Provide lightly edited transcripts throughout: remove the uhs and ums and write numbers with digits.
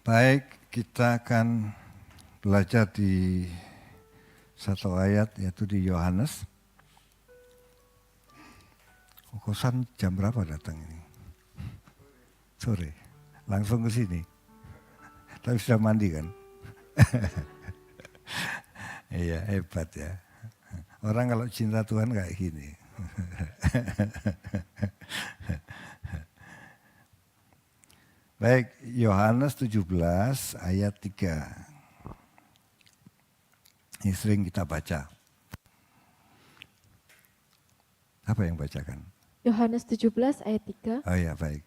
Baik, kita akan belajar di satu ayat yaitu di Yohanes. Kosan jam berapa datang ini? Sore. Langsung ke sini. Tapi sudah mandi kan? Iya, hebat ya. Orang kalau cinta Tuhan kayak gini. Baik, Yohanes 17 ayat 3. Ini sering kita baca. Apa yang bacakan? Yohanes 17 ayat 3. Oh ya, baik.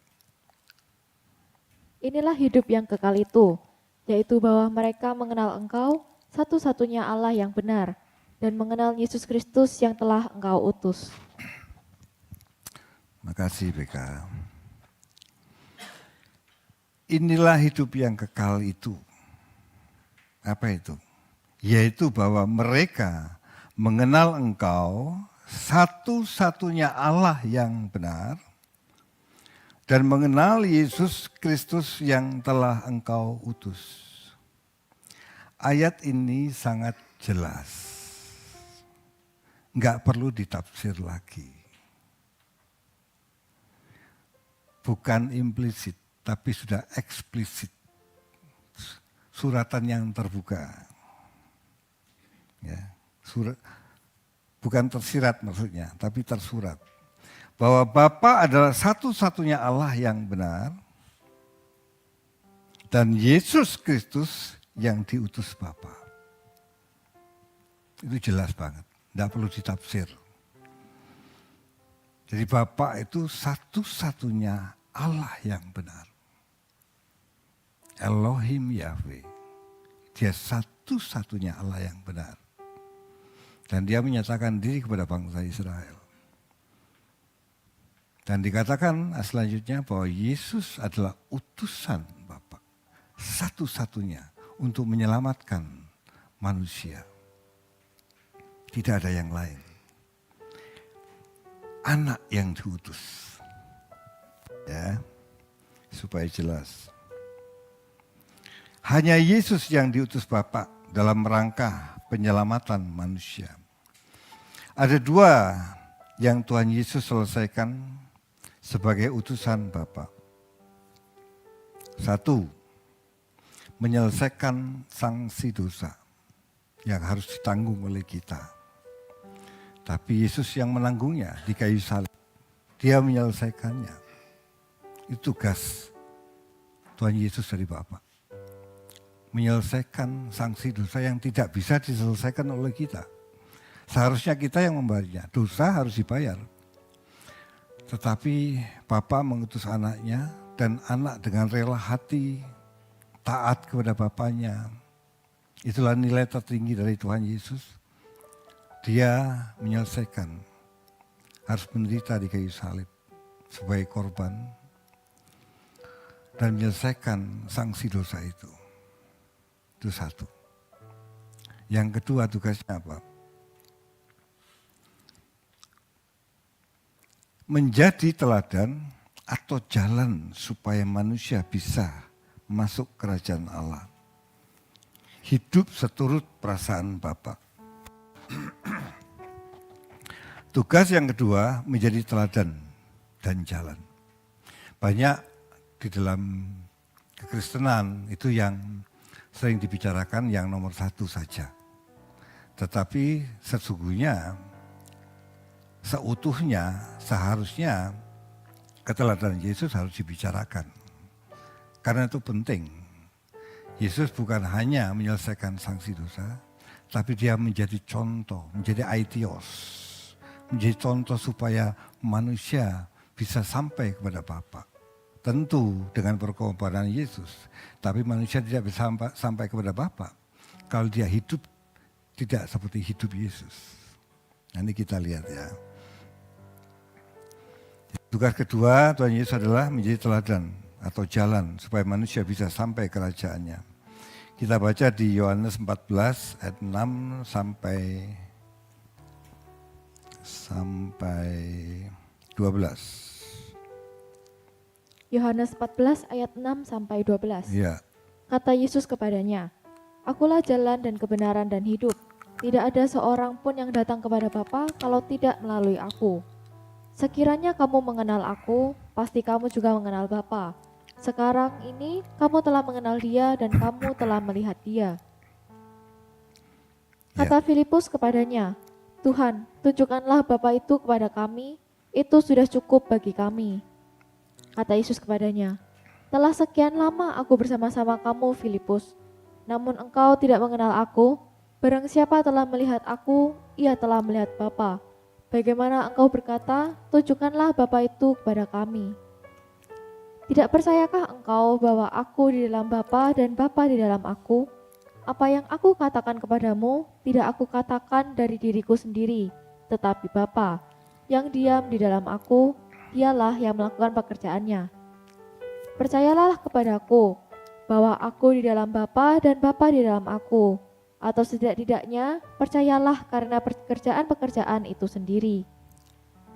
Inilah hidup yang kekal itu, yaitu bahwa mereka mengenal Engkau, satu-satunya Allah yang benar, dan mengenal Yesus Kristus yang telah Engkau utus. Makasih BK. Inilah hidup yang kekal itu. Apa itu? Yaitu bahwa mereka mengenal Engkau, satu-satunya Allah yang benar, dan mengenal Yesus Kristus yang telah Engkau utus. Ayat ini sangat jelas. Enggak perlu ditafsir lagi. Bukan implisit, tapi sudah eksplisit. Suratan yang terbuka. Ya, bukan tersirat maksudnya, tapi tersurat. Bahwa Bapa adalah satu-satunya Allah yang benar dan Yesus Kristus yang diutus Bapa. Itu jelas banget, tidak perlu ditafsir. Jadi Bapa itu satu-satunya Allah yang benar. Elohim Yahweh, dia satu-satunya Allah yang benar. Dan dia menyatakan diri kepada bangsa Israel. Dan dikatakan selanjutnya bahwa Yesus adalah utusan Bapa, satu-satunya untuk menyelamatkan manusia. Tidak ada yang lain. Anak yang diutus. Ya, supaya jelas. Hanya Yesus yang diutus Bapa dalam rangka penyelamatan manusia. Ada dua yang Tuhan Yesus selesaikan sebagai utusan Bapa. Satu, menyelesaikan sanksi dosa yang harus ditanggung oleh kita. Tapi Yesus yang menanggungnya di kayu salib. Dia menyelesaikannya. Itu tugas Tuhan Yesus dari Bapa. Menyelesaikan sanksi dosa yang tidak bisa diselesaikan oleh kita. Seharusnya kita yang membayarnya. Dosa harus dibayar. Tetapi Bapa mengutus anaknya dan anak dengan rela hati taat kepada Bapanya. Itulah nilai tertinggi dari Tuhan Yesus. Dia menyelesaikan, harus menderita di kayu salib sebagai korban dan menyelesaikan sanksi dosa itu. Itu satu. Yang kedua tugasnya apa? Menjadi teladan atau jalan supaya manusia bisa masuk kerajaan Allah. Hidup seturut perasaan Bapa. Tugas yang kedua menjadi teladan dan jalan. Banyak di dalam kekristenan itu yang sering dibicarakan yang nomor satu saja. Tetapi sesungguhnya seutuhnya seharusnya keteladanan Yesus harus dibicarakan. Karena itu penting. Yesus bukan hanya menyelesaikan sanksi dosa, tapi dia menjadi contoh, menjadi aitios. Menjadi contoh supaya manusia bisa sampai kepada Bapa. Tentu dengan berkorbanan Yesus, tapi manusia tidak bisa sampai kepada Bapa kalau dia hidup tidak seperti hidup Yesus. Nanti kita lihat ya. Tugas kedua Tuhan Yesus adalah menjadi teladan atau jalan supaya manusia bisa sampai kerajaannya. Kita baca di Yohanes 14 ayat 6 sampai 12. Yohanes 14 ayat 6 sampai 12. Ya. Kata Yesus kepadanya, "Akulah jalan dan kebenaran dan hidup. Tidak ada seorang pun yang datang kepada Bapa kalau tidak melalui aku. Sekiranya kamu mengenal aku, pasti kamu juga mengenal Bapa. Sekarang ini kamu telah mengenal Dia dan kamu telah melihat Dia." Kata Filipus kepadanya, "Tuhan, tunjukkanlah Bapa itu kepada kami, itu sudah cukup bagi kami." Kata Yesus kepadanya, "Telah sekian lama aku bersama-sama kamu, Filipus, namun engkau tidak mengenal aku. Barang siapa telah melihat aku, ia telah melihat Bapa. Bagaimana engkau berkata, tunjukkanlah Bapa itu kepada kami? Tidak percayakah engkau bahwa aku di dalam Bapa dan Bapa di dalam aku? Apa yang aku katakan kepadamu, tidak aku katakan dari diriku sendiri, tetapi Bapa yang diam di dalam aku, dialah yang melakukan pekerjaannya. Percayalah kepadaku, bahwa aku di dalam Bapa dan Bapa di dalam aku, atau setidak-tidaknya percayalah karena pekerjaan-pekerjaan itu sendiri.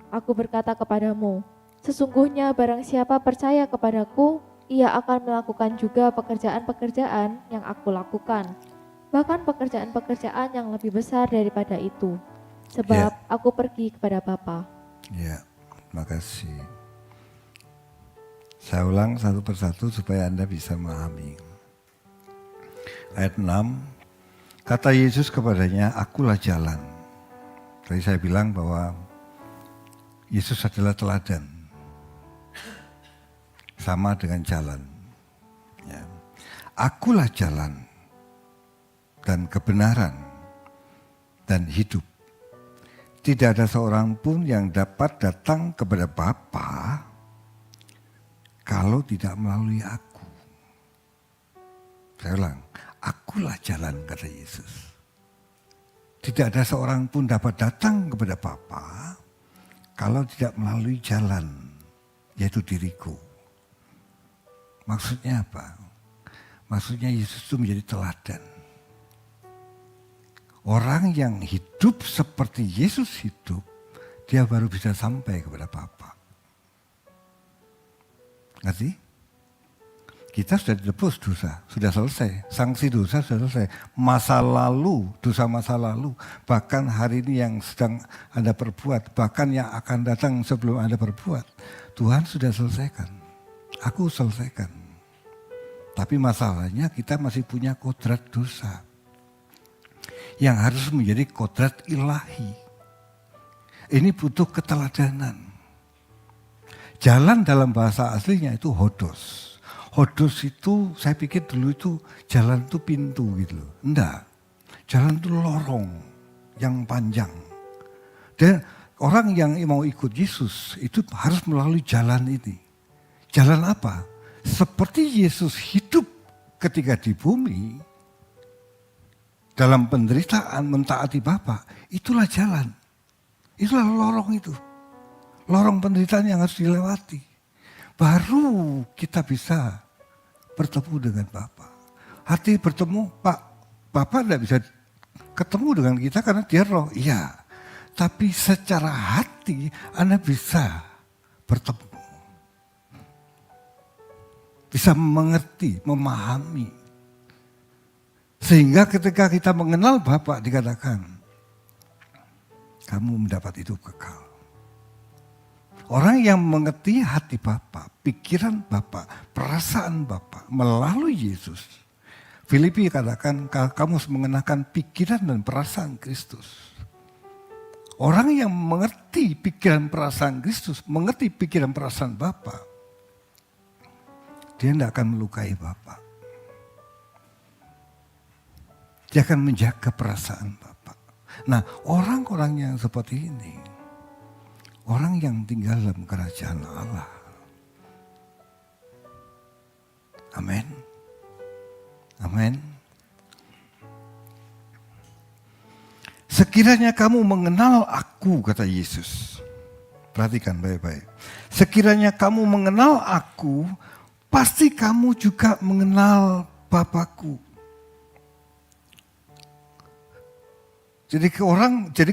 Aku berkata kepadamu, sesungguhnya barang siapa percaya kepadaku, ia akan melakukan juga pekerjaan-pekerjaan yang aku lakukan, bahkan pekerjaan-pekerjaan yang lebih besar daripada itu, sebab aku pergi kepada Bapa. Ya, makasih. Saya ulang satu persatu supaya Anda bisa memahami. Ayat 6, kata Yesus kepadanya, "Akulah jalan." Tadi saya bilang bahwa Yesus adalah teladan. Sama dengan jalan. Ya. Akulah jalan dan kebenaran dan hidup. Tidak ada seorang pun yang dapat datang kepada Bapa kalau tidak melalui aku. Saya ulang, akulah jalan, kata Yesus. Tidak ada seorang pun dapat datang kepada Bapa kalau tidak melalui jalan, yaitu diriku. Maksudnya apa? Maksudnya Yesus itu menjadi teladan. Orang yang hidup seperti Yesus hidup, dia baru bisa sampai kepada Bapa. Ngerti? Kita sudah ditebus dosa, sudah selesai. Sanksi dosa sudah selesai. Masa lalu, dosa masa lalu. Bahkan hari ini yang sedang Anda perbuat, bahkan yang akan datang sebelum Anda perbuat. Tuhan sudah selesaikan. Aku selesaikan. Tapi masalahnya kita masih punya kodrat dosa. Yang harus menjadi kodrat ilahi. Ini butuh keteladanan. Jalan dalam bahasa aslinya itu hodos. Hodos itu saya pikir dulu itu jalan itu pintu gitu loh. Enggak. Jalan itu lorong yang panjang. Dan orang yang mau ikut Yesus itu harus melalui jalan ini. Jalan apa? Seperti Yesus hidup ketika di bumi, dalam penderitaan mentaati Bapa, itulah jalan. Itulah lorong itu. Lorong penderitaan yang harus dilewati. Baru kita bisa bertemu dengan Bapa. Hati bertemu, Pak, Bapa tidak bisa ketemu dengan kita karena dia roh. Iya, tapi secara hati Anda bisa bertemu. Bisa mengerti, memahami. Sehingga ketika kita mengenal Bapa dikatakan, kamu mendapat hidup kekal. Orang yang mengerti hati Bapa, pikiran Bapa, perasaan Bapa melalui Yesus. Filipi katakan, kamu mengenakan pikiran dan perasaan Kristus. Orang yang mengerti pikiran perasaan Kristus, mengerti pikiran perasaan Bapa, dia tidak akan melukai Bapa. Dia akan menjaga perasaan Bapa. Nah, orang-orang yang seperti ini, orang yang tinggal dalam kerajaan Allah. Amin. Amin. Sekiranya kamu mengenal aku, kata Yesus. Perhatikan baik-baik. Sekiranya kamu mengenal aku, pasti kamu juga mengenal Bapakku. Jadi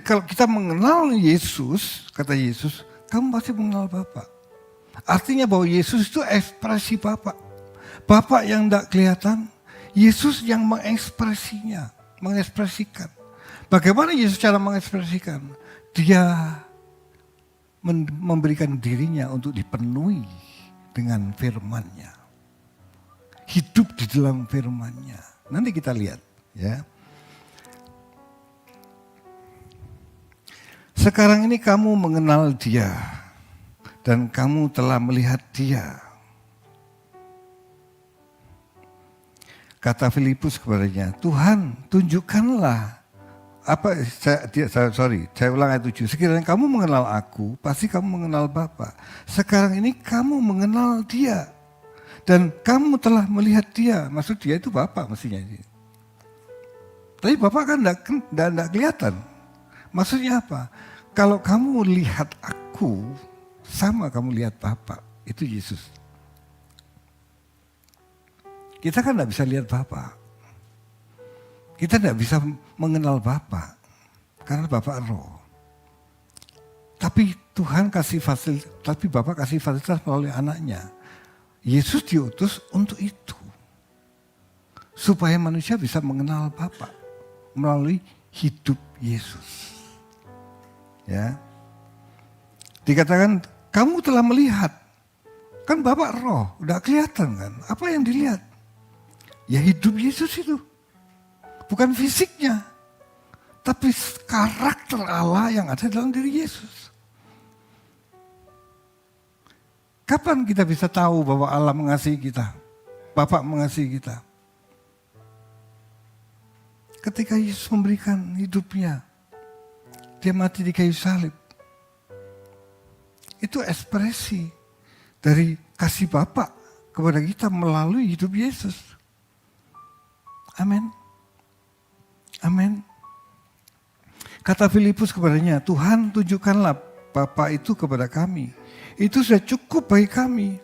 kalau kita mengenal Yesus, kata Yesus, kamu pasti mengenal Bapa. Artinya bahwa Yesus itu ekspresi Bapa. Bapa yang tidak kelihatan, Yesus yang mengekspresikan. Bagaimana Yesus cara mengekspresikan? Dia memberikan dirinya untuk dipenuhi dengan firman-Nya. Hidup di dalam firman-Nya. Nanti kita lihat ya. Sekarang ini kamu mengenal Dia dan kamu telah melihat Dia. Kata Filipus kepadanya, Tuhan tunjukkanlah saya ulang ayat 7. Sekiranya kamu mengenal aku, pasti kamu mengenal Bapa. Sekarang ini kamu mengenal Dia dan kamu telah melihat Dia. Maksud Dia itu Bapa mestinya. Tapi Bapa kan tidak kelihatan. Maksudnya apa? Kalau kamu lihat aku, sama kamu lihat Bapa. Itu Yesus. Kita kan tidak bisa lihat Bapa. Kita tidak bisa mengenal Bapa. Karena Bapa roh. Tapi Tuhan kasih fasilitas, tapi Bapa kasih fasilitas melalui anaknya. Yesus diutus untuk itu. Supaya manusia bisa mengenal Bapa. Melalui hidup Yesus. Ya, dikatakan kamu telah melihat, kan Bapak roh, udah kelihatan kan? Apa yang dilihat? Ya hidup Yesus itu, bukan fisiknya, tapi karakter Allah yang ada dalam diri Yesus. Kapan kita bisa tahu bahwa Allah mengasihi kita, Bapak mengasihi kita? Ketika Yesus memberikan hidupnya. Dia mati di kayu salib. Itu ekspresi dari kasih Bapa kepada kita melalui hidup Yesus. Amin. Amin. Kata Filipus kepadanya, Tuhan tunjukkanlah Bapa itu kepada kami. Itu sudah cukup bagi kami.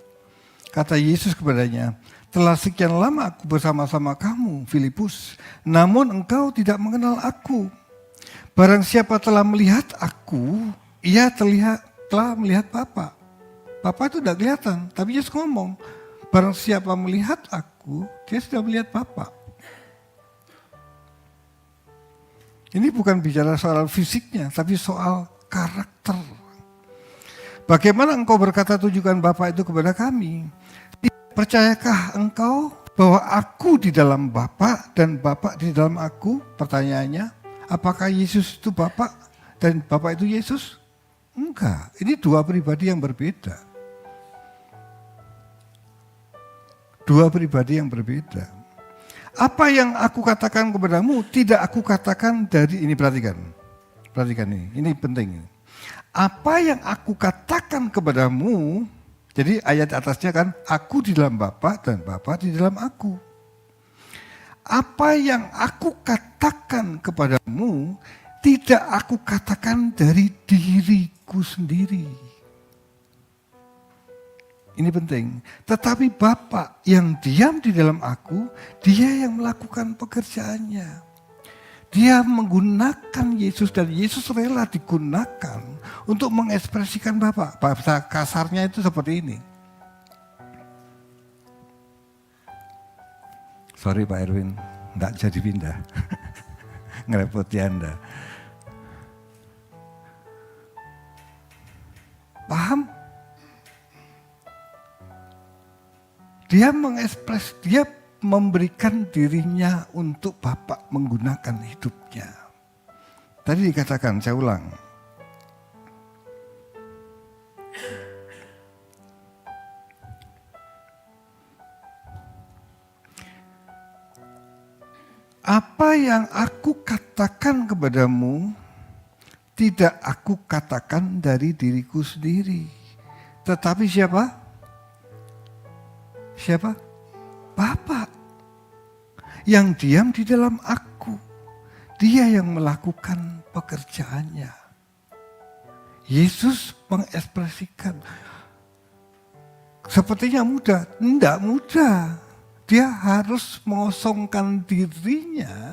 Kata Yesus kepadanya, telah sekian lama aku bersama-sama kamu, Filipus. Namun engkau tidak mengenal aku. Barang siapa telah melihat aku, ia telah melihat Bapa. Bapa itu tidak kelihatan, tapi Yesus ngomong, barang siapa melihat aku, dia sudah melihat Bapa. Ini bukan bicara soal fisiknya, tapi soal karakter. Bagaimana engkau berkata tunjukkan Bapa itu kepada kami? Percayakah engkau bahwa aku di dalam Bapa dan Bapa di dalam aku? Pertanyaannya. Apakah Yesus itu Bapa dan Bapa itu Yesus? Enggak, ini dua pribadi yang berbeda. Dua pribadi yang berbeda. Apa yang aku katakan kepadamu tidak aku katakan dari, ini perhatikan ini penting. Apa yang aku katakan kepadamu, jadi ayat atasnya kan, aku di dalam Bapa dan Bapa di dalam aku. Apa yang aku katakan kepadamu, tidak aku katakan dari diriku sendiri. Ini penting. Tetapi Bapa yang diam di dalam aku, Dia yang melakukan pekerjaannya. Dia menggunakan Yesus dan Yesus rela digunakan untuk mengekspresikan Bapa. Bahasa kasarnya itu seperti ini. Sorry Pak Erwin, enggak jadi pindah. Ngerepoti Anda. Paham? Dia dia memberikan dirinya untuk Bapa menggunakan hidupnya. Tadi dikatakan, saya ulang. Apa yang aku katakan kepadamu, tidak aku katakan dari diriku sendiri. Tetapi siapa? Siapa? Bapa yang diam di dalam aku. Dia yang melakukan pekerjaannya. Yesus mengekspresikan. Sepertinya mudah. Tidak mudah. Dia harus mengosongkan dirinya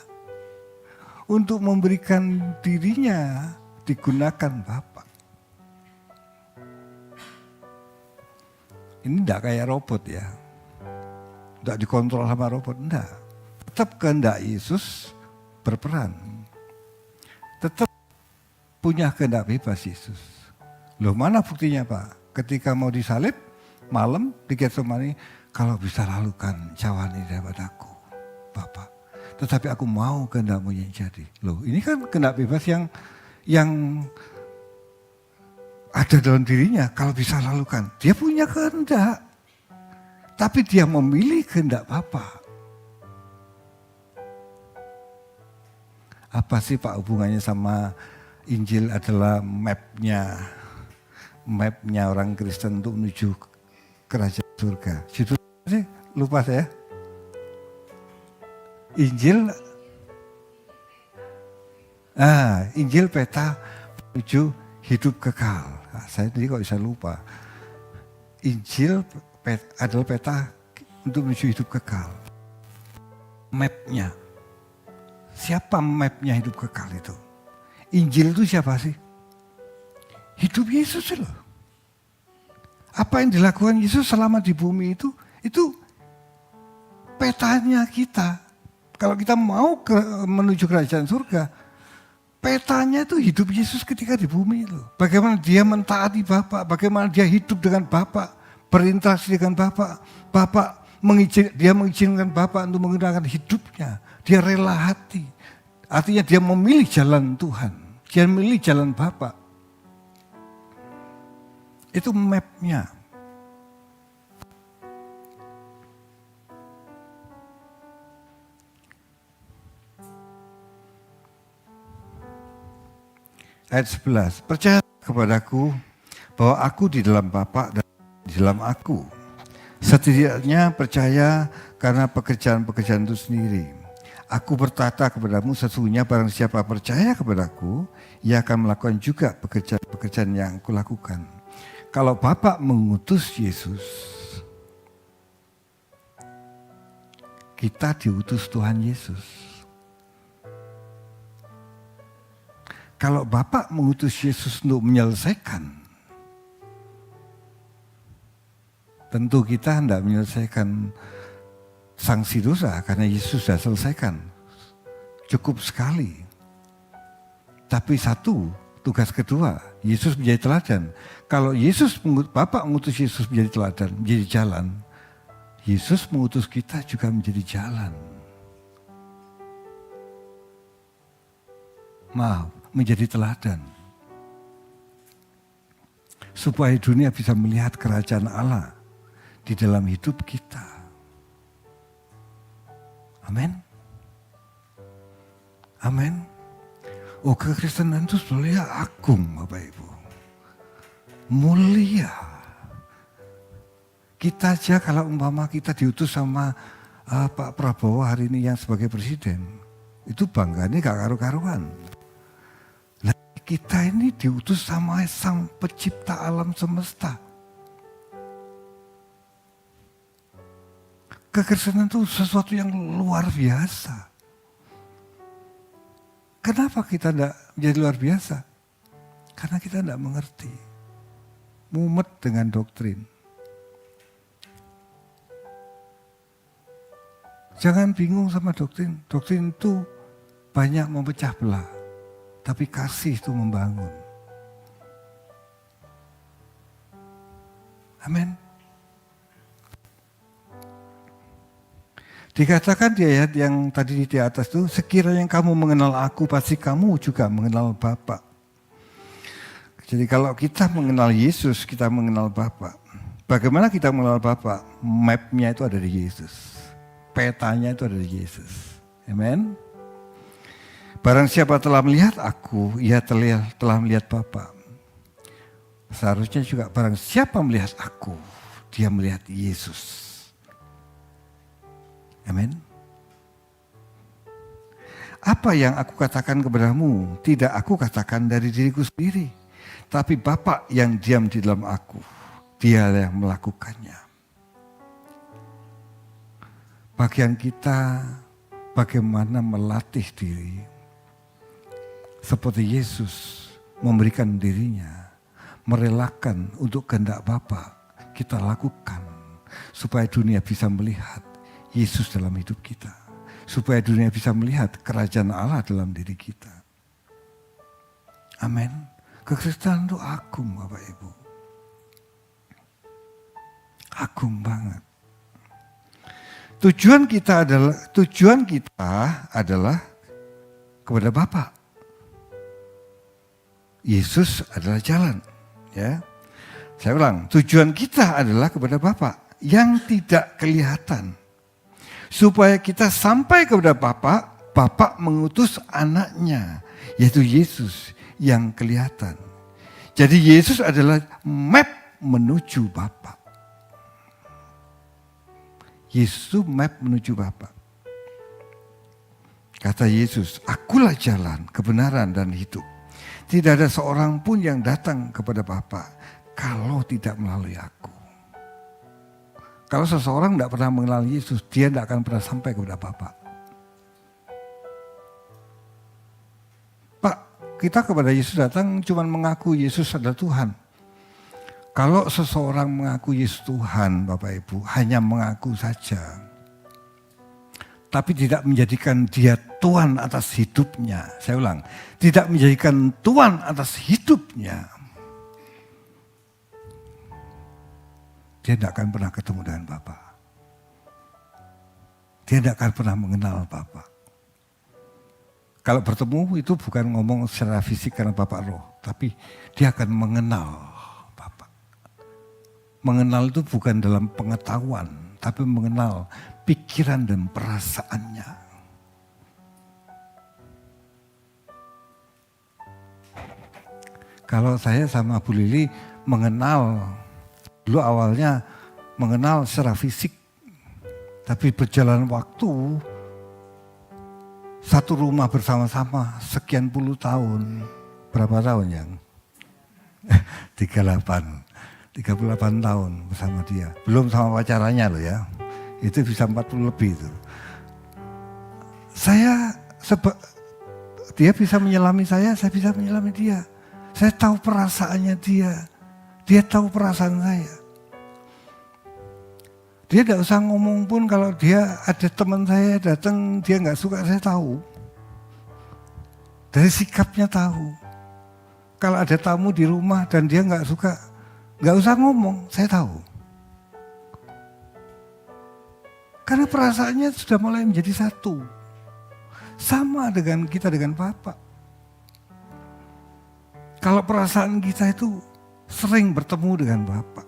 untuk memberikan dirinya digunakan Bapa. Ini tidak kayak robot ya. Tidak dikontrol sama robot, enggak. tetap kehendak Yesus berperan. Tetap punya kehendak bebas Yesus. Loh, mana buktinya Pak? Ketika mau disalib, malam di Getsemani, kalau bisa lalukan cawan ini daripadaku, Bapa. Tetapi aku mau kehendak-Mu yang jadi. Loh, ini kan kehendak bebas yang ada dalam dirinya. Kalau bisa lalukan, dia punya kehendak. Tapi dia memilih kehendak Bapa. Apa sih Pak hubungannya sama Injil adalah mapnya orang Kristen untuk menuju kerajaan surga. Judulnya sih lupa saya. Injil peta menuju hidup kekal. Nah, saya tadi kok bisa lupa. Injil adalah peta untuk menuju hidup kekal. Mapnya. Siapa mapnya hidup kekal itu? Injil itu siapa sih? Hidup Yesus loh. Apa yang dilakukan Yesus selama di bumi itu petanya kita. Kalau kita mau menuju kerajaan surga, petanya itu hidup Yesus ketika di bumi loh. Bagaimana dia mentaati Bapa, bagaimana dia hidup dengan Bapa, berinteraksi dengan Bapa. Dia mengizinkan Bapa untuk menggunakan hidupnya. Dia rela hati. Artinya dia memilih jalan Tuhan. Dia memilih jalan Bapa. Itu mapnya. Ayat 11. Percaya kepadaku bahwa aku di dalam Bapa dan di dalam aku. Setidaknya percaya karena pekerjaan-pekerjaan itu sendiri. Aku berkata kepadamu sesungguhnya barang siapa percaya kepadaku, ia akan melakukan juga pekerjaan-pekerjaan yang aku lakukan. Kalau Bapa mengutus Yesus, kita diutus Tuhan Yesus. Kalau Bapa mengutus Yesus untuk menyelesaikan, tentu kita hendak menyelesaikan sanksi dosa karena Yesus sudah selesaikan. Cukup sekali. Tapi satu, tugas kedua, Yesus menjadi teladan. Kalau Bapa mengutus Yesus menjadi teladan, menjadi jalan, Yesus mengutus kita juga menjadi jalan. Menjadi teladan. Supaya dunia bisa melihat kerajaan Allah di dalam hidup kita. Amin. Amin. Oh, kekristenan itu sebenarnya agung, Bapak Ibu. Mulia. Kita aja kalau umpama kita diutus sama Pak Prabowo hari ini yang sebagai presiden, itu bangganya gak karu-karuan. Nah, kita ini diutus sama Sang Pencipta alam semesta. Kekristenan itu sesuatu yang luar biasa. Kenapa kita tidak menjadi luar biasa? Karena kita tidak mengerti. Mumet dengan doktrin. Jangan bingung sama doktrin. Doktrin itu banyak memecah belah. Tapi kasih itu membangun. Amin. Dikatakan di ayat yang tadi di atas itu, sekiranya kamu mengenal aku, pasti kamu juga mengenal Bapa. Jadi kalau kita mengenal Yesus, kita mengenal Bapa. Bagaimana kita mengenal Bapa? Mapnya itu ada di Yesus. Petanya itu ada di Yesus. Amen. Barang siapa telah melihat aku, ia telah melihat Bapa. Seharusnya juga barang siapa melihat aku, dia melihat Yesus. Amin. Apa yang aku katakan kepadamu, tidak aku katakan dari diriku sendiri. Tapi Bapa yang diam di dalam aku, dia yang melakukannya. Bagian kita bagaimana melatih diri. Seperti Yesus memberikan dirinya, merelakan untuk kehendak Bapa, kita lakukan. Supaya dunia bisa melihat Yesus dalam hidup kita. supaya dunia bisa melihat kerajaan Allah dalam diri kita. Amin. Kekristenan itu agung Bapak Ibu. Agung banget. Tujuan kita adalah kepada Bapa. Yesus adalah jalan, ya. Saya ulang, tujuan kita adalah kepada Bapa yang tidak kelihatan. Supaya kita sampai kepada Bapa, Bapa mengutus anaknya, yaitu Yesus yang kelihatan. Jadi Yesus adalah map menuju Bapa. Yesus map menuju Bapa. Kata Yesus, akulah jalan, kebenaran dan hidup. Tidak ada seorang pun yang datang kepada Bapa kalau tidak melalui aku. Kalau seseorang tidak pernah mengenal Yesus, dia tidak akan pernah sampai kepada Bapa. Pak, kita kepada Yesus datang cuma mengaku Yesus adalah Tuhan. Kalau seseorang mengaku Yesus Tuhan, Bapak Ibu, hanya mengaku saja. Tapi tidak menjadikan dia Tuhan atas hidupnya. Saya ulang, tidak menjadikan Tuhan atas hidupnya. Dia tidak akan pernah ketemu dengan Bapa. Dia tidak akan pernah mengenal Bapa. Kalau bertemu itu bukan ngomong secara fisik karena Bapa roh. Tapi dia akan mengenal Bapa. Mengenal itu bukan dalam pengetahuan. Tapi mengenal pikiran dan perasaannya. Kalau saya sama Bu Lili mengenal, dulu awalnya mengenal secara fisik. Tapi berjalan waktu, satu rumah bersama-sama sekian puluh tahun. Berapa tahun yang? 38 tahun bersama dia. Belum sama pacarannya loh ya. Itu bisa 40 lebih itu. Dia bisa menyelami saya bisa menyelami dia. Saya tahu perasaannya dia. Dia tahu perasaan saya. Dia tidak usah ngomong pun kalau dia ada teman saya datang, dia nggak suka, saya tahu. Dari sikapnya tahu. Kalau ada tamu di rumah dan dia nggak suka, nggak usah ngomong, saya tahu. Karena perasaannya sudah mulai menjadi satu. Sama dengan kita dengan Bapa. Kalau perasaan kita itu sering bertemu dengan Bapa.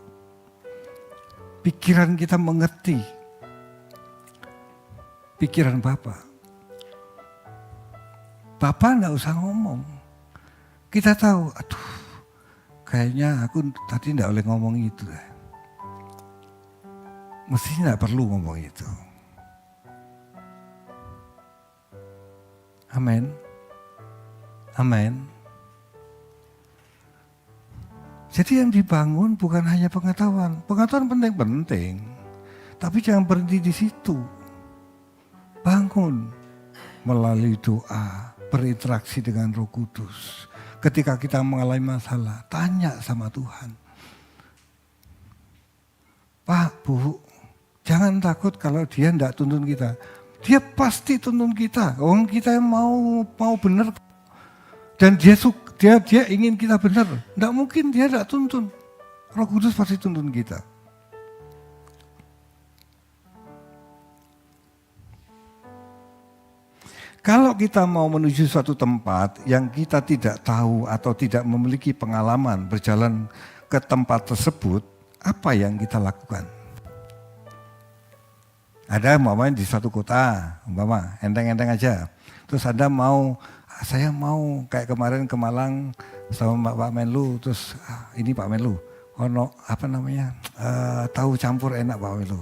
Pikiran kita mengerti pikiran Bapa. Bapa enggak usah ngomong. Kita tahu, aduh kayaknya aku tadi enggak boleh ngomong itu. Mestinya enggak perlu ngomong itu. Amin. Amin. Jadi yang dibangun bukan hanya pengetahuan. Pengetahuan penting-penting. Tapi jangan berhenti di situ. Bangun melalui doa, berinteraksi dengan Roh Kudus. Ketika kita mengalami masalah, tanya sama Tuhan. Pak, Bu, jangan takut kalau dia tidak tuntun kita. Dia pasti tuntun kita. Orang kita yang mau benar. Dan dia ingin kita benar. Tidak mungkin dia tidak tuntun. Roh Kudus pasti tuntun kita. Kalau kita mau menuju suatu tempat yang kita tidak tahu atau tidak memiliki pengalaman berjalan ke tempat tersebut, apa yang kita lakukan? Ada umpamanya di suatu kota, umpama enteng-enteng aja. Terus Anda saya mau kayak kemarin ke Malang sama Pak Menlu, terus ini Pak Menlu, tahu campur enak Pak Menlu.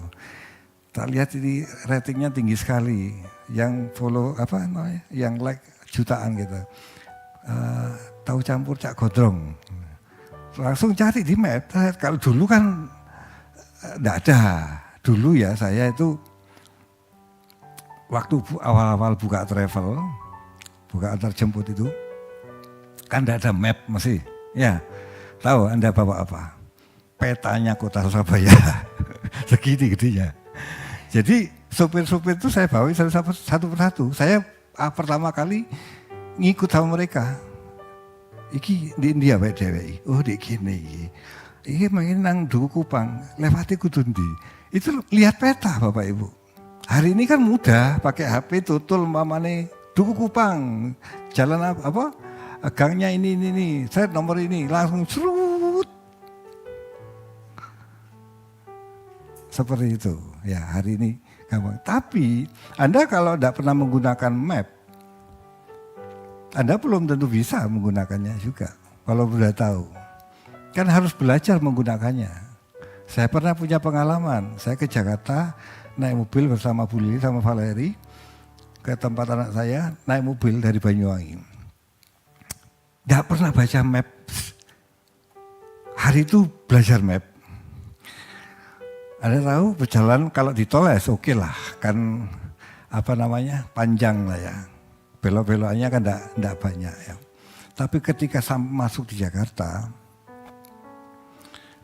Tak lihat ini ratingnya tinggi sekali, yang follow yang like jutaan gitu. Tahu campur Cak Godrong, langsung cari di map. Kalau dulu kan enggak ada, dulu ya saya itu waktu awal-awal buka travel, buka antar jemput itu, kan tidak ada map masih. Ya, tahu Anda bawa apa? Petanya kota Surabaya, segini gedenya. Jadi Sopir-sopir itu saya bawa satu persatu. Saya pertama kali ngikut sama mereka. Iki di India baik dewek. Oh di kene iki. Iki main nang Duku Kupang, lewati kudu ndi. Itu lihat peta Bapak Ibu. Hari ini kan mudah pakai HP tutul mamane Duku Kupang. Jalan apa? Gangnya ini. Saya nomor ini langsung serut. Seperti itu. Ya, hari ini gampang. Tapi Anda kalau tidak pernah menggunakan map, Anda belum tentu bisa menggunakannya juga. Kalau sudah tahu. Kan harus belajar menggunakannya. Saya pernah punya pengalaman. Saya ke Jakarta, naik mobil bersama Bu Lili sama Valeri. Ke tempat anak saya, naik mobil dari Banyuwangi. Tidak pernah baca map. Hari itu belajar map. Anda tahu berjalan kalau di tol ya oke lah. Kan panjang lah ya. Belok-beloknya kan enggak banyak ya. Tapi ketika masuk di Jakarta,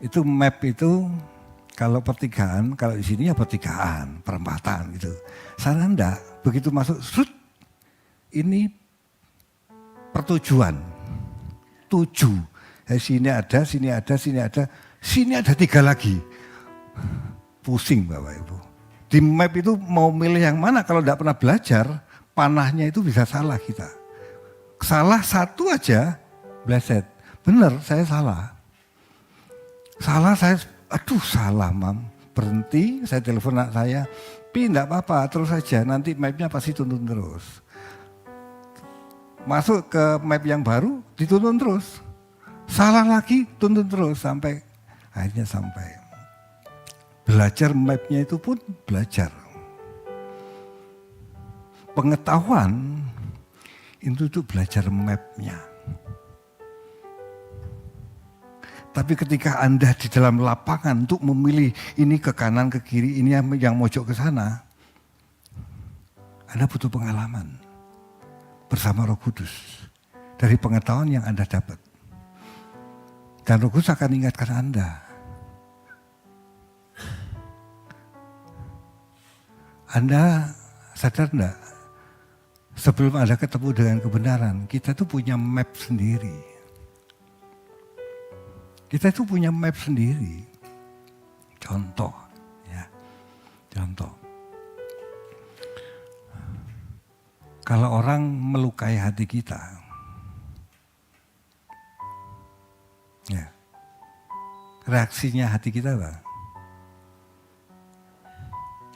itu map itu kalau pertigaan, kalau di sini ya pertigaan, perempatan gitu. Sana enggak, begitu masuk, ini pertujuan, 7. Sini ada, sini ada 3 lagi. Pusing Bapak Ibu. Di map itu mau milih yang mana kalau enggak pernah belajar, panahnya itu bisa salah kita. Salah satu aja, bleset. Benar, saya salah. Salah Mam. Berhenti, saya telepon anak saya. Enggak apa-apa, terus saja. Nanti mapnya pasti tuntun terus. Masuk ke map yang baru, dituntun terus. Salah lagi, tuntun terus. Akhirnya sampai. Belajar mapnya itu pun belajar. Pengetahuan itu belajar mapnya. Tapi ketika Anda di dalam lapangan untuk memilih ini ke kanan, ke kiri, ini yang mojok ke sana, Anda butuh pengalaman bersama Roh Kudus dari pengetahuan yang Anda dapat. Dan Roh Kudus akan ingatkan Anda. Anda sadar enggak? Sebelum Anda ketemu dengan kebenaran, kita tuh punya map sendiri. Kita tuh punya map sendiri. Contoh, ya. Contoh. Kalau orang melukai hati kita, ya, reaksinya hati kita apa?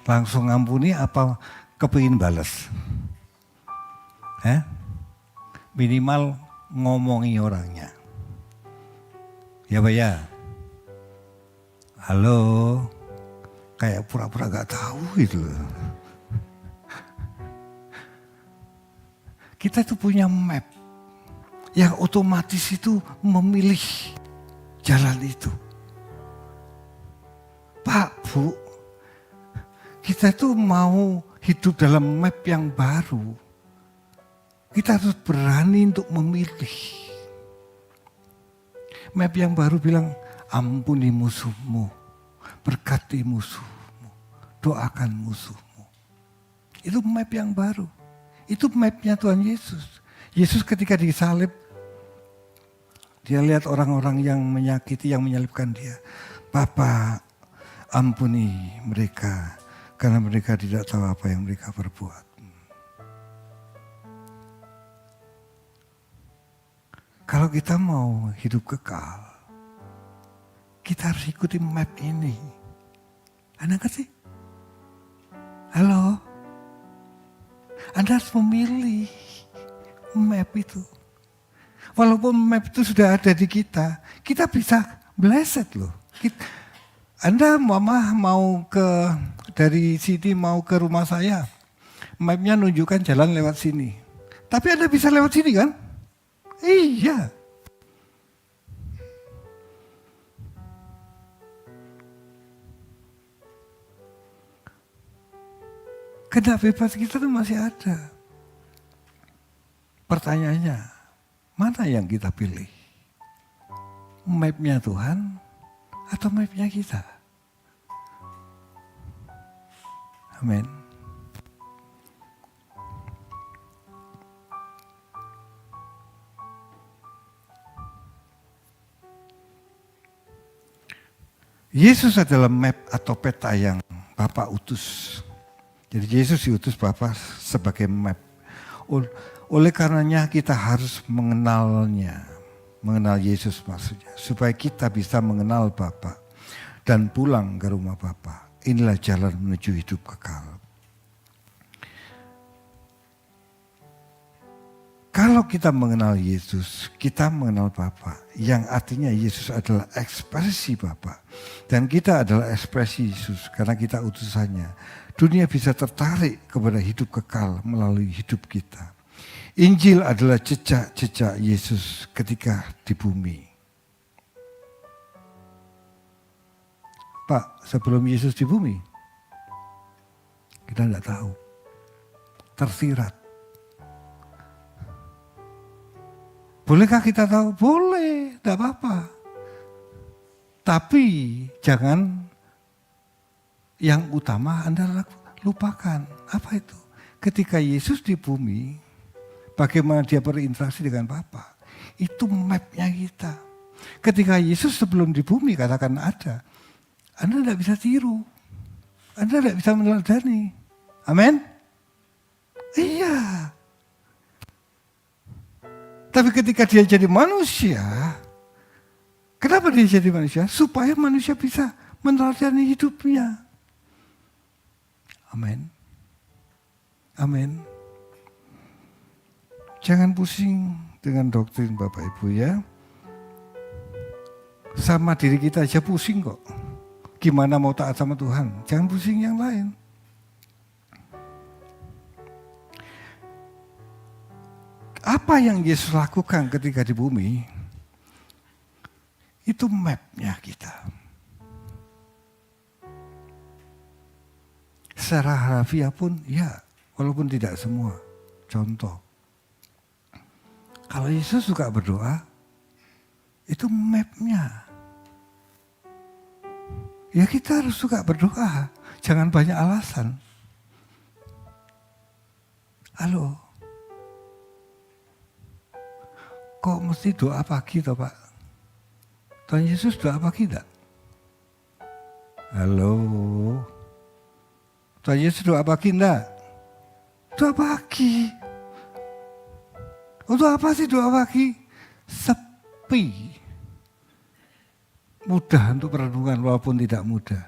Langsung ngampuni apa kepingin balas? Minimal ngomongi orangnya. Ya Pak ya. Halo. Kayak pura-pura gak tahu gitu. Kita itu punya map. Yang otomatis itu memilih jalan itu. Pak, Bu. Kita itu mau hidup dalam map yang baru. Kita harus berani untuk memilih. Map yang baru bilang, ampuni musuhmu, berkati musuhmu, doakan musuhmu. Itu map yang baru. Itu mapnya Tuhan Yesus. Yesus ketika disalib, dia lihat orang-orang yang menyakiti, yang menyalibkan dia. Bapa, ampuni mereka, karena mereka tidak tahu apa yang mereka perbuat. Kalau kita mau hidup kekal, kita harus ikuti map ini. Anda ngerti? Halo? Anda harus memilih map itu. Walaupun map itu sudah ada di kita bisa bleset loh. Anda mama mau dari sini mau ke rumah saya, mapnya nunjukkan jalan lewat sini. Tapi Anda bisa lewat sini kan? Iya. Kehendak bebas kita tuh masih ada. Pertanyaannya, mana yang kita pilih? Mapnya Tuhan atau mapnya kita? Amin. Yesus adalah map atau peta yang Bapa utus. Jadi Yesus diutus Bapa sebagai map. Oleh karenanya kita harus mengenalnya. Mengenal Yesus maksudnya. Supaya kita bisa mengenal Bapa dan pulang ke rumah Bapa. Inilah jalan menuju hidup kekal. Kalau kita mengenal Yesus, kita mengenal Bapa. Yang artinya Yesus adalah ekspresi Bapa. Dan kita adalah ekspresi Yesus karena kita utusannya. Dunia bisa tertarik kepada hidup kekal melalui hidup kita. Injil adalah jejak-jejak Yesus ketika di bumi. Pak, sebelum Yesus di bumi, kita tidak tahu. Tersirat. Bolehkah kita tahu? Boleh, tidak apa-apa. Tapi jangan yang utama Anda lupakan. Apa itu? Ketika Yesus di bumi, bagaimana dia berinteraksi dengan Bapa. Itu mapnya kita. Ketika Yesus sebelum di bumi katakan ada, Anda tidak bisa tiru. Anda tidak bisa meneladani. Amin? Iya. Tapi ketika dia jadi manusia, kenapa dia jadi manusia? Supaya manusia bisa meneladani hidupnya. Amin. Amin. Jangan pusing dengan doktrin Bapak Ibu ya. Sama diri kita aja pusing kok. Gimana mau taat sama Tuhan? Jangan pusing yang lain. Apa yang Yesus lakukan ketika di bumi, itu mapnya kita. Secara harafiah pun ya, walaupun tidak semua. Contoh, kalau Yesus suka berdoa, itu mapnya. Ya kita harus suka berdoa, jangan banyak alasan. Halo. Kok mesti doa pagi toh Pak? Tuhan Yesus doa pagi enggak? Halo? Tuhan Yesus doa pagi enggak? Doa pagi. Untuk apa sih doa pagi? Sepi. Mudah untuk perenungan walaupun tidak mudah.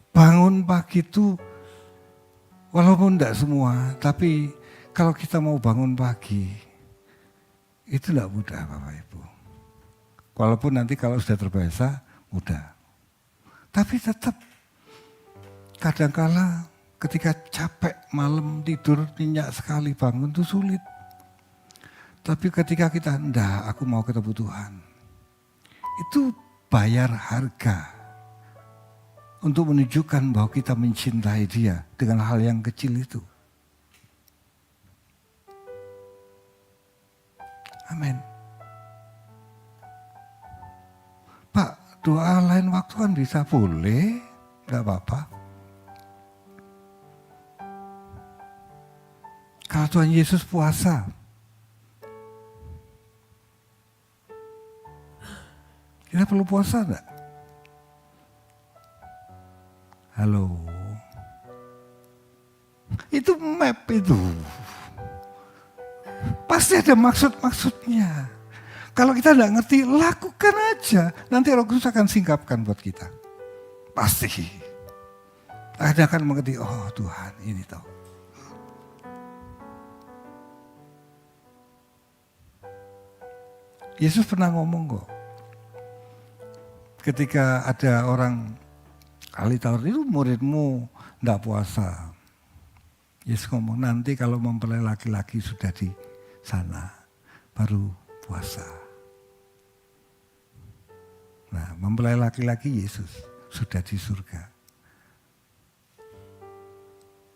Bangun pagi itu walaupun tidak semua, tapi kalau kita mau bangun pagi, itu tidak mudah Bapak Ibu. Walaupun nanti kalau sudah terbiasa, mudah. Tapi tetap kadangkala ketika capek malam tidur nyenyak sekali bangun itu sulit. Tapi ketika kita, enggak aku mau ketemu Tuhan. Itu bayar harga. Untuk menunjukkan bahwa kita mencintai Dia dengan hal yang kecil itu. Amin. Pak, doa lain waktu kan bisa boleh, enggak apa-apa. Kalau Tuhan Yesus puasa, kita perlu puasa enggak? Halo. Itu map itu. Pasti ada maksud-maksudnya. Kalau kita tidak ngerti, lakukan aja. Nanti Roh Kudus akan singkapkan buat kita. Pasti. Ada akan mengerti, oh Tuhan ini tahu. Yesus pernah ngomong kok. Ketika ada orang ahli Taurat itu muridmu tidak puasa. Yesus ngomong nanti kalau mempelai laki-laki sudah di sana baru puasa. Nah, mempelai laki-laki Yesus sudah di surga.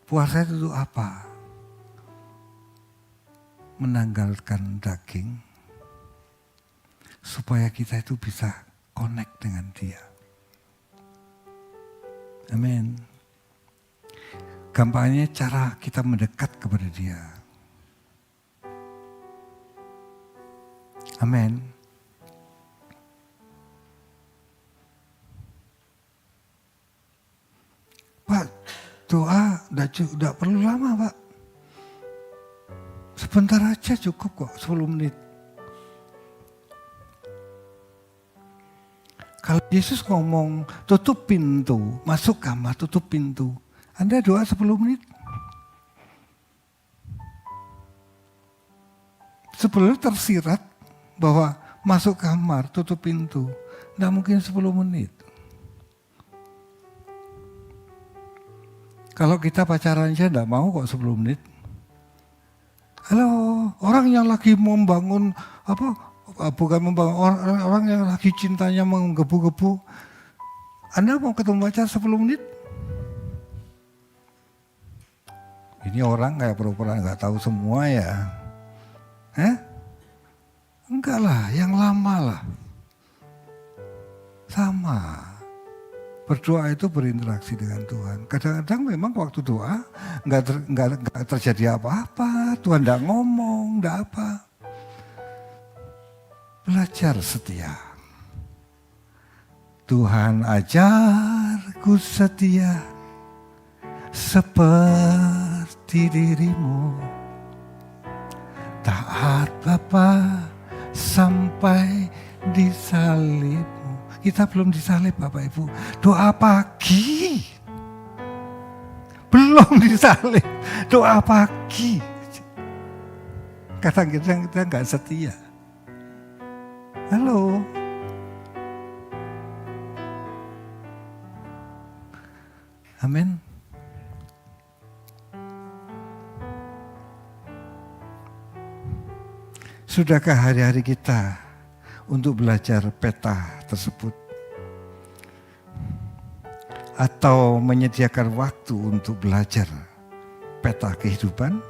Puasa itu apa? Menanggalkan daging supaya kita itu bisa connect dengan Dia. Amin. Gampangnya cara kita mendekat kepada Dia. Amin. Doa enggak perlu lama Pak. Sebentar aja cukup kok, 10 menit. Kalau Yesus ngomong tutup pintu, masuk kamar tutup pintu, Anda doa 10 menit. Sebelum tersirat bahwa masuk kamar tutup pintu, enggak mungkin 10 menit. Kalau kita pacaran aja enggak mau kok 10 menit. Halo, orang yang lagi membangun bukan membangun, orang yang lagi cintanya menggebu-gebu. Anda mau ketemu pacar 10 menit? Ini orang kayak pura-pura nggak tahu semua ya. Enggak lah, yang lama lah. Sama. Berdoa itu berinteraksi dengan Tuhan. Kadang-kadang memang waktu doa nggak terjadi apa-apa. Tuhan nggak ngomong, nggak apa. Belajar setia. Tuhan ajarku setia seperti dirimu. Taat Bapa sampai disalibmu. Kita belum disalib Bapak Ibu. Doa pagi. Belum disalib. Doa pagi. Kadang-kadang kita nggak setia. Halo. Amin. Sudahkah hari-hari kita untuk belajar peta tersebut? Atau menyediakan waktu untuk belajar peta kehidupan?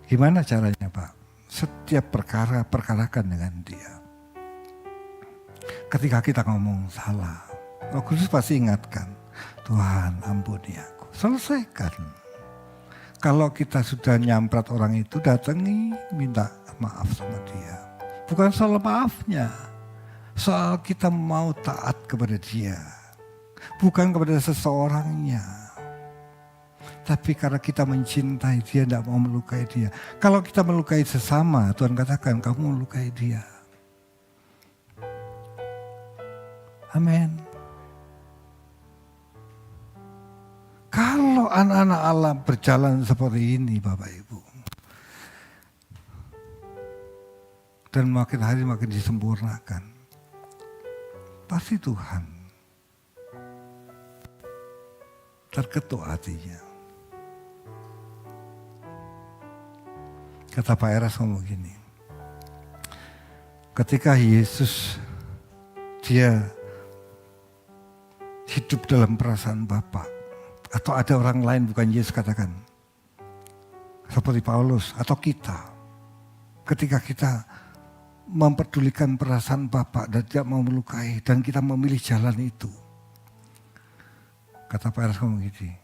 Gimana caranya Pak? Setiap perkara perkarakan dengan Dia. Ketika kita ngomong salah, Roh Kudus pasti ingatkan, Tuhan ampuni aku. Selesaikan. Kalau kita sudah nyamprat orang itu, datangi minta maaf sama dia. Bukan soal maafnya, soal kita mau taat kepada dia. Bukan kepada seseorangnya. Tapi karena kita mencintai dia, tidak mau melukai dia. Kalau kita melukai sesama, Tuhan katakan kamu melukai dia. Amin. Kalau anak-anak Allah berjalan seperti ini Bapak Ibu. Dan makin hari makin disempurnakan. Pasti Tuhan terketuk hatinya. Kata Pak Eras ngomong gini. Ketika Yesus dia hidup dalam perasaan Bapa, atau ada orang lain bukan Yesus katakan, seperti Paulus atau kita, ketika kita memperdulikan perasaan Bapa dan tidak mau melukai dan kita memilih jalan itu, kata Pak Eras ngomong gini,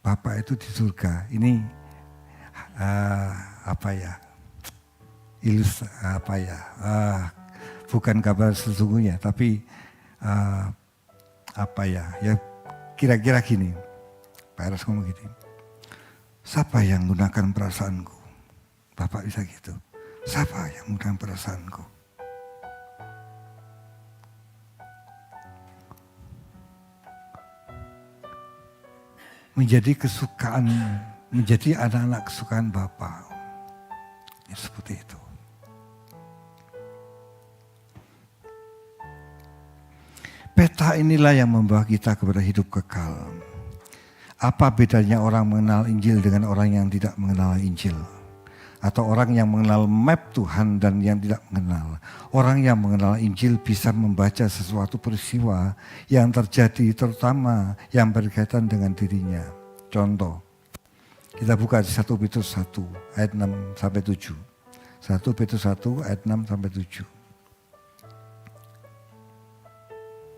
Bapa itu di surga, ini bukan kabar sesungguhnya, tapi kira-kira gini. Pak Eras ngomong gitu. Siapa yang menggunakan perasaanku? Bapak bisa gitu. Siapa yang menggunakan perasaanku? Menjadi kesukaan, menjadi anak-anak kesukaan Bapak. Ya, seperti itu. Peta inilah yang membawa kita kepada hidup kekal. Apa bedanya orang mengenal Injil dengan orang yang tidak mengenal Injil? Atau orang yang mengenal map Tuhan dan yang tidak mengenal. Orang yang mengenal Injil bisa membaca sesuatu peristiwa yang terjadi terutama yang berkaitan dengan dirinya. Contoh, kita buka di 1 Petrus 1 ayat 6 sampai 7. 1 Petrus 1 ayat 6 sampai 7.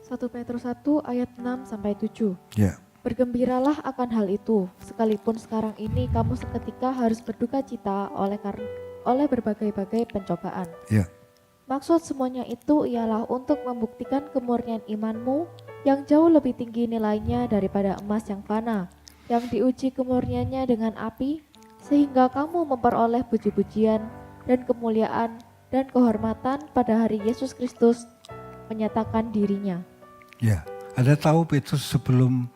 1 Petrus 1 ayat 6 sampai 7. Ya. Bergembiralah akan hal itu, sekalipun sekarang ini kamu seketika harus berduka cita oleh berbagai-bagai pencobaan. Ya. Maksud semuanya itu ialah untuk membuktikan kemurnian imanmu yang jauh lebih tinggi nilainya daripada emas yang fana, yang diuji kemurniannya dengan api, sehingga kamu memperoleh puji-pujian dan kemuliaan dan kehormatan pada hari Yesus Kristus menyatakan dirinya. Ya, Anda tahu Petrus sebelum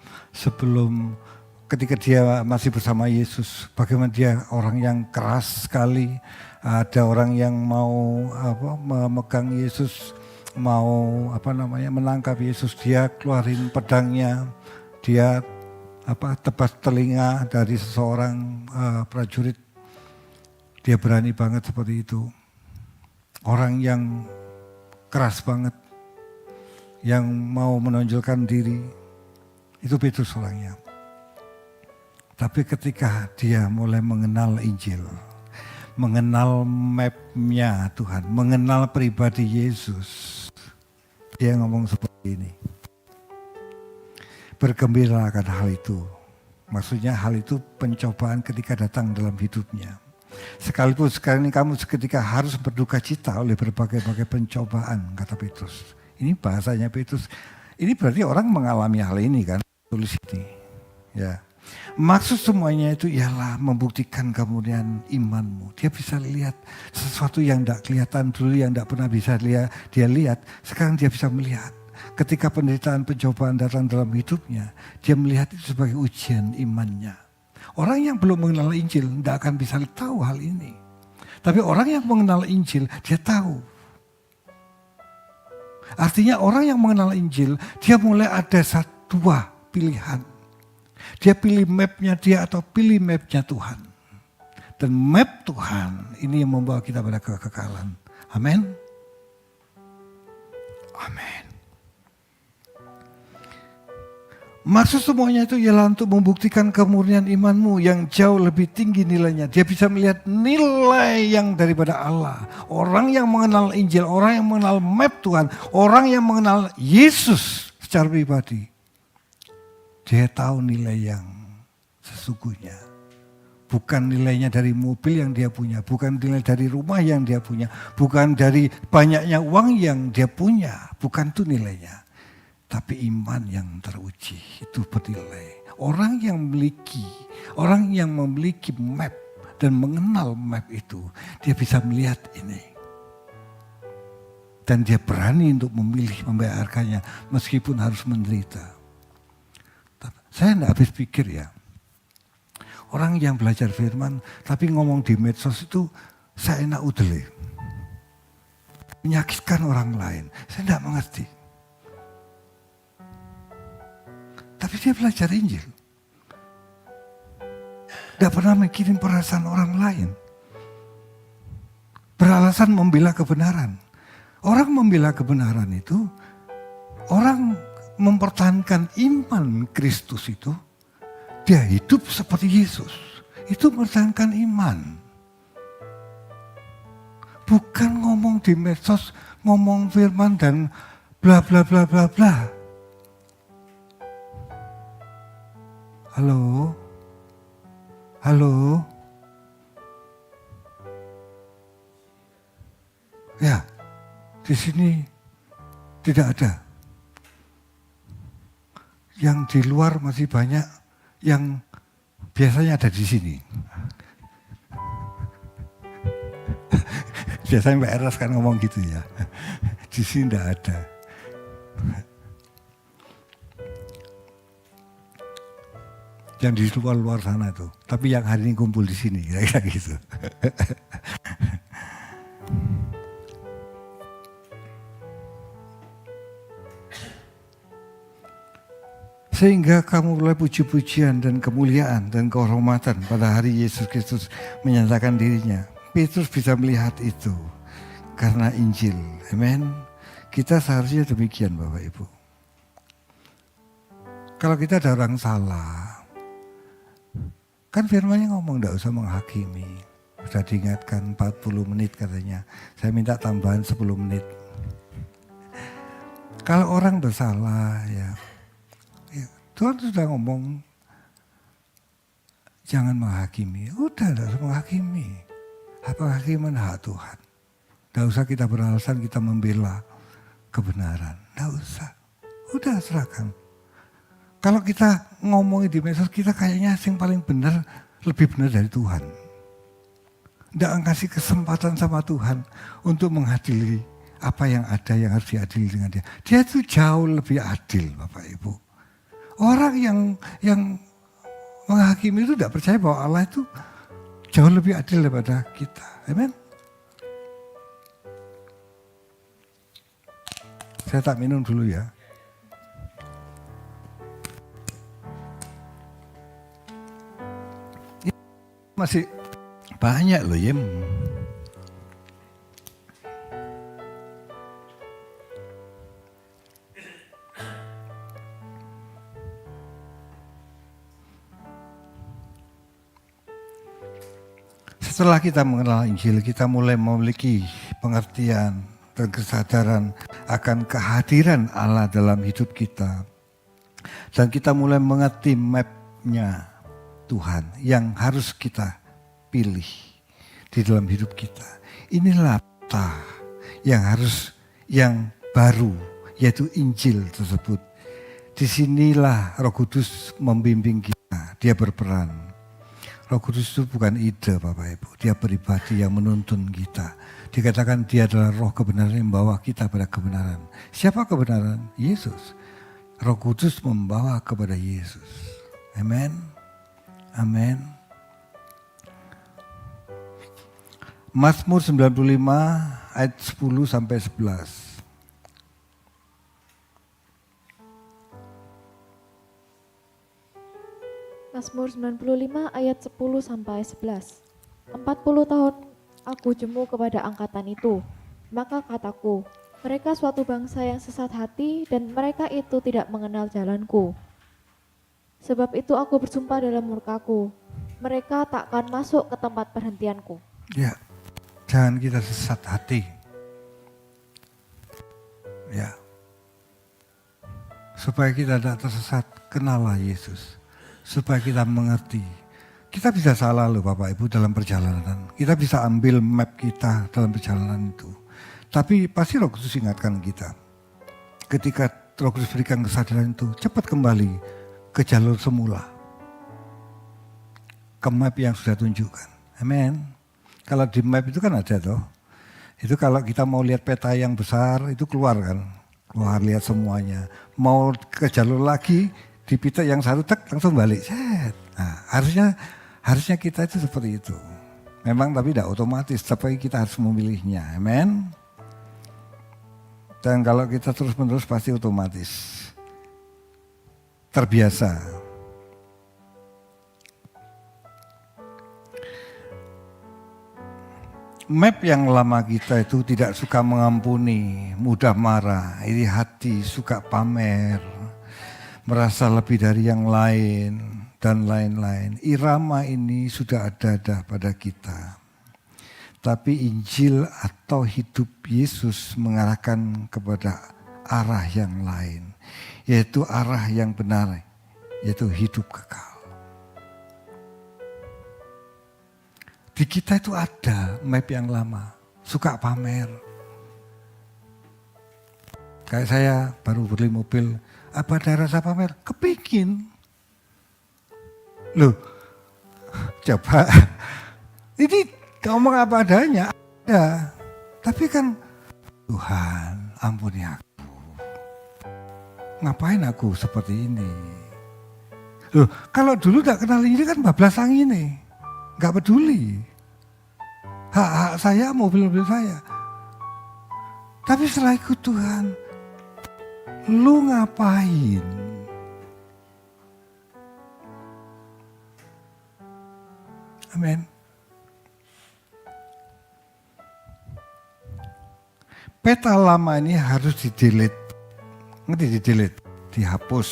ketika dia masih bersama Yesus, bagaimana dia orang yang keras sekali. Ada orang yang mau memegang Yesus, mau menangkap Yesus, dia keluarin pedangnya, dia tebas telinga dari seseorang prajurit. Dia berani banget seperti itu. Orang yang keras banget, yang mau menonjolkan diri, itu Petrus orangnya. Tapi ketika dia mulai mengenal Injil, mengenal map-nya Tuhan, mengenal pribadi Yesus, dia ngomong seperti ini. Bergembira akan hal itu. Maksudnya hal itu pencobaan ketika datang dalam hidupnya. Sekalipun sekarang ini kamu seketika harus berduka cita oleh berbagai-bagai pencobaan, kata Petrus. Ini bahasanya Petrus. Ini berarti orang mengalami hal ini kan, tulis ini. Ya. Maksud semuanya itu ialah membuktikan kemudian imanmu. Dia bisa lihat sesuatu yang tidak kelihatan dulu, yang tidak pernah bisa dia lihat. Sekarang dia bisa melihat. Ketika penderitaan pencobaan datang dalam hidupnya, dia melihat itu sebagai ujian imannya. Orang yang belum mengenal Injil tidak akan bisa tahu hal ini. Tapi orang yang mengenal Injil, dia tahu. Artinya orang yang mengenal Injil, dia mulai ada dua pilihan. Dia pilih mapnya dia atau pilih mapnya Tuhan. Dan map Tuhan ini yang membawa kita pada kekekalan. Amin. Amin. Maksud semuanya itu ialah untuk membuktikan kemurnian imanmu yang jauh lebih tinggi nilainya. Dia bisa melihat nilai yang daripada Allah. Orang yang mengenal Injil, orang yang mengenal map Tuhan, orang yang mengenal Yesus secara pribadi. Dia tahu nilai yang sesungguhnya. Bukan nilainya dari mobil yang dia punya, bukan nilai dari rumah yang dia punya, bukan dari banyaknya uang yang dia punya, bukan itu nilainya. Tapi iman yang teruji itu bernilai. Orang yang memiliki map dan mengenal map itu, dia bisa melihat ini. Dan dia berani untuk memilih membayarkannya meskipun harus menderita. Saya tidak habis pikir ya, orang yang belajar firman tapi ngomong di medsos itu saya enak udele. Menyakitkan orang lain, saya tidak mengerti. Tapi dia belajar Injil. Tidak pernah mikirin perasaan orang lain. Beralasan membela kebenaran. Orang membela kebenaran itu, orang mempertahankan iman Kristus itu, dia hidup seperti Yesus. Itu mempertahankan iman. Bukan ngomong di medsos, ngomong firman dan bla bla bla bla bla. Halo? Halo? Ya, di sini tidak ada. Yang di luar masih banyak yang biasanya ada di sini. Biasanya Mbak Eras kan ngomong gitu ya. Di sini tidak ada. Yang di luar sana tuh. Tapi yang hari ini kumpul di sini, kira-kira gitu. Sehingga kamu mulai puji-pujian dan kemuliaan dan kehormatan pada hari Yesus Kristus menyatakan dirinya. Petrus bisa melihat itu karena Injil. Amin. Kita seharusnya demikian Bapak Ibu. Kalau kita ada orang salah, kan firman-Nya ngomong tidak usah menghakimi. Sudah diingatkan 40 menit katanya. Saya minta tambahan 10 menit. Kalau orang bersalah ya, Tuhan sudah ngomong, jangan menghakimi. Udah, tidak usah menghakimi. Penghakiman hak Tuhan. Tidak usah kita beralasan kita membela kebenaran. Tidak usah. Udah serahkan. Kalau kita ngomongin di medsos, kita kayaknya yang paling benar, lebih benar dari Tuhan. Tidak kasih kesempatan sama Tuhan untuk mengadili apa yang ada yang harus diadili dengan dia. Dia itu jauh lebih adil, Bapak Ibu. Orang yang menghakimi itu tidak percaya bahwa Allah itu jauh lebih adil daripada kita. Amen. Saya tak minum dulu ya. Masih banyak loh ya. Setelah kita mengenal Injil, kita mulai memiliki pengertian dan kesadaran akan kehadiran Allah dalam hidup kita. Dan kita mulai mengerti map-nya Tuhan yang harus kita pilih di dalam hidup kita. Inilah peta yang baru, yaitu Injil tersebut. Disinilah Roh Kudus membimbing kita, dia berperan. Roh Kudus itu bukan ide Bapak Ibu, dia pribadi yang menuntun kita. Dikatakan dia adalah roh kebenaran yang membawa kita pada kebenaran. Siapa kebenaran? Yesus. Roh Kudus membawa kepada Yesus. Amin. Amin. Mazmur 95 ayat 10 sampai 11. Mazmur 95 ayat 10 sampai 11. 40 tahun aku jemu kepada angkatan itu. Maka kataku, mereka suatu bangsa yang sesat hati dan mereka itu tidak mengenal jalanku. Sebab itu aku bersumpah dalam murkaku, mereka takkan masuk ke tempat perhentianku. Ya, jangan kita sesat hati. Ya, supaya kita tidak tersesat, kenallah Yesus. Supaya kita mengerti. Kita bisa salah loh Bapak Ibu dalam perjalanan. Kita bisa ambil map kita dalam perjalanan itu. Tapi pasti Roh Kudus ingatkan kita. Ketika Roh Kudus berikan kesadaran itu, cepat kembali ke jalur semula. Ke map yang sudah tunjukkan. Amin. Kalau di map itu kan ada toh. Itu kalau kita mau lihat peta yang besar itu keluar kan. Keluar lihat semuanya. Mau ke jalur lagi, di pita yang satu langsung balik. Nah, harusnya kita itu seperti itu. Memang tapi tidak otomatis, tapi kita harus memilihnya. Amen. Dan kalau kita terus-menerus pasti otomatis. Terbiasa. Map yang lama kita itu tidak suka mengampuni, mudah marah, iri hati, suka pamer, merasa lebih dari yang lain, dan lain-lain. Irama ini sudah ada pada kita. Tapi Injil atau hidup Yesus mengarahkan kepada arah yang lain. Yaitu arah yang benar, yaitu hidup kekal. Di kita itu ada map yang lama, suka pamer. Kayak saya baru beli mobil, apa ada rasa pamer? Kepingin. Loh, coba ini ngomong apa adanya, ada. Tapi kan Tuhan ampuni aku. Ngapain aku seperti ini? Loh, kalau dulu gak kenal ini kan bablas angin nih. Gak peduli. Hak-hak saya, mobil-mobil saya. Tapi setelah ikut Tuhan, lu ngapain? Amin. Peta lama ini harus di-delete. Ngerti di-delete? Dihapus.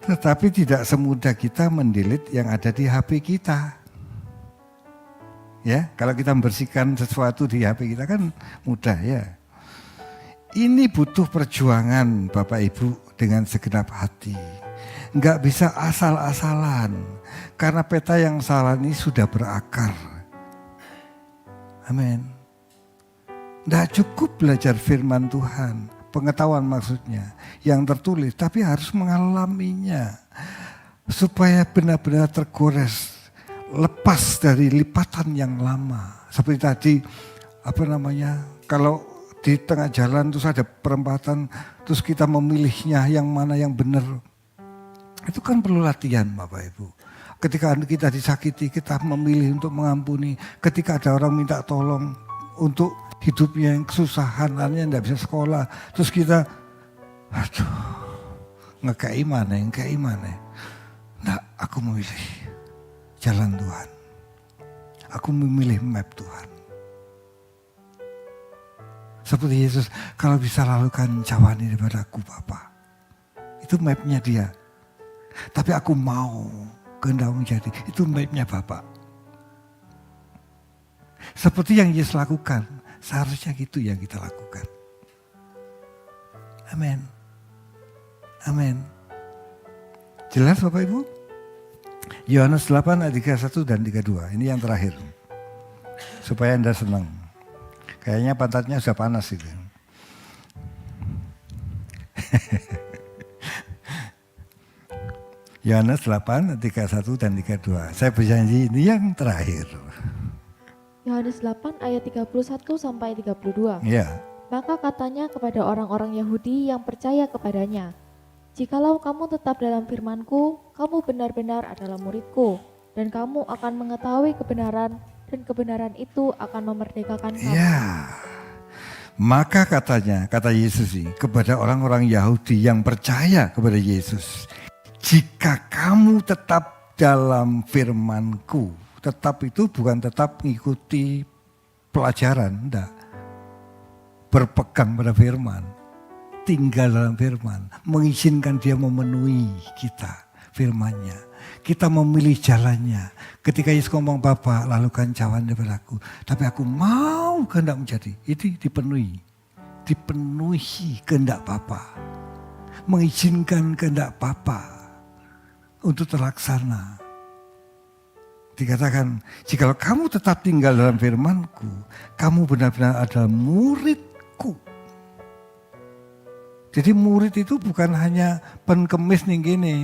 Tetapi tidak semudah kita mendelete yang ada di HP kita. Ya, kalau kita membersihkan sesuatu di HP kita kan mudah ya. Ini butuh perjuangan Bapak Ibu dengan segenap hati. Enggak bisa asal-asalan. Karena peta yang salah ini sudah berakar. Amin. Enggak cukup belajar firman Tuhan. pengetahuan maksudnya, yang tertulis, tapi harus mengalaminya supaya benar-benar tergores, lepas dari lipatan yang lama. Seperti tadi, kalau di tengah jalan terus ada perempatan, terus kita memilihnya yang mana yang benar. Itu kan perlu latihan Bapak Ibu. Ketika kita disakiti, kita memilih untuk mengampuni. Ketika ada orang minta tolong untuk hidupnya yang kesusahan, artinya tidak bisa sekolah. Terus kita, ngekei mana. Nah, aku memilih jalan Tuhan. Aku memilih map Tuhan. Seperti Yesus, kalau bisa lalukan cawani daripada aku Bapa. Itu mapnya dia. Tapi aku mau kehendak menjadi, itu mapnya Bapa. Seperti yang Yesus lakukan, seharusnya gitu yang kita lakukan. Amin. Amin. Jelas Bapak Ibu? Yohanes 8 ayat 31 dan 32. Ini yang terakhir. Supaya Anda senang. Kayaknya pantatnya sudah panas itu. Yohanes 8, 31 dan 32. Saya berjanji ini yang terakhir. Yohanes 8 ayat 31 sampai 32. Ya. Maka katanya kepada orang-orang Yahudi yang percaya kepadanya, "Jikalau kamu tetap dalam firman-Ku, kamu benar-benar adalah murid-Ku, dan kamu akan mengetahui kebenaran, dan kebenaran itu akan memerdekakan kamu." Ya. Maka katanya, kata Yesus ini, kepada orang-orang Yahudi yang percaya kepada Yesus, jika kamu tetap dalam firman-Ku, tetap itu bukan tetap mengikuti pelajaran, enggak. Berpegang pada firman, tinggal dalam firman, mengizinkan dia memenuhi kita firman-Nya. Kita memilih jalannya. Ketika Yesus ngomong, Bapa lalukan cawan daripada aku, tapi aku mau kehendak menjadi. Itu dipenuhi. Dipenuhi kehendak Bapa. Mengizinkan kehendak Bapa untuk terlaksana. Dikatakan, jika kamu tetap tinggal dalam firman-Ku, kamu benar-benar adalah murid-Ku. Jadi murid itu bukan hanya penkemis nih gini,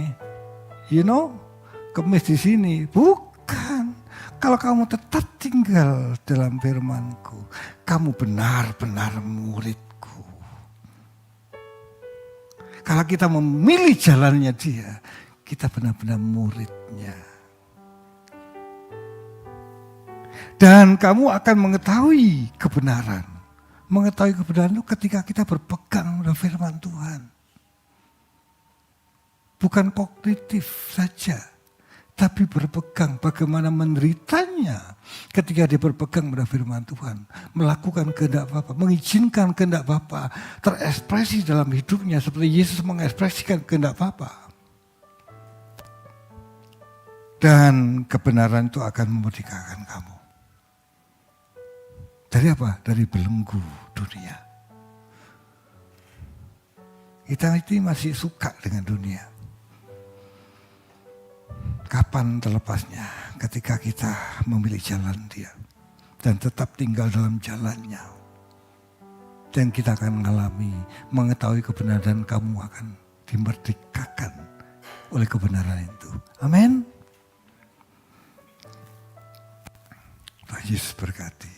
kemis di sini, bukan. Kalau kamu tetap tinggal dalam firman-Ku, kamu benar-benar murid-Ku. Kalau kita memilih jalannya Dia, kita benar-benar murid-Nya. Dan kamu akan mengetahui kebenaran. Mengetahui kebenaran itu ketika kita berpegang pada firman Tuhan. Bukan kognitif saja, tapi berpegang bagaimana menderitanya ketika dia berpegang pada firman Tuhan. Melakukan kehendak Bapa, mengizinkan kehendak Bapa terekspresi dalam hidupnya seperti Yesus mengekspresikan kehendak Bapa. Dan kebenaran itu akan memerdekakan kamu. Dari apa? Dari belenggu dunia. Kita itu masih suka dengan dunia. Kapan terlepasnya? Ketika kita memilih jalan Dia. Dan tetap tinggal dalam jalannya. Dan kita akan mengalami, mengetahui kebenaran, kamu akan dimerdekakan oleh kebenaran itu. Amin. Tuhan Yesus berkati.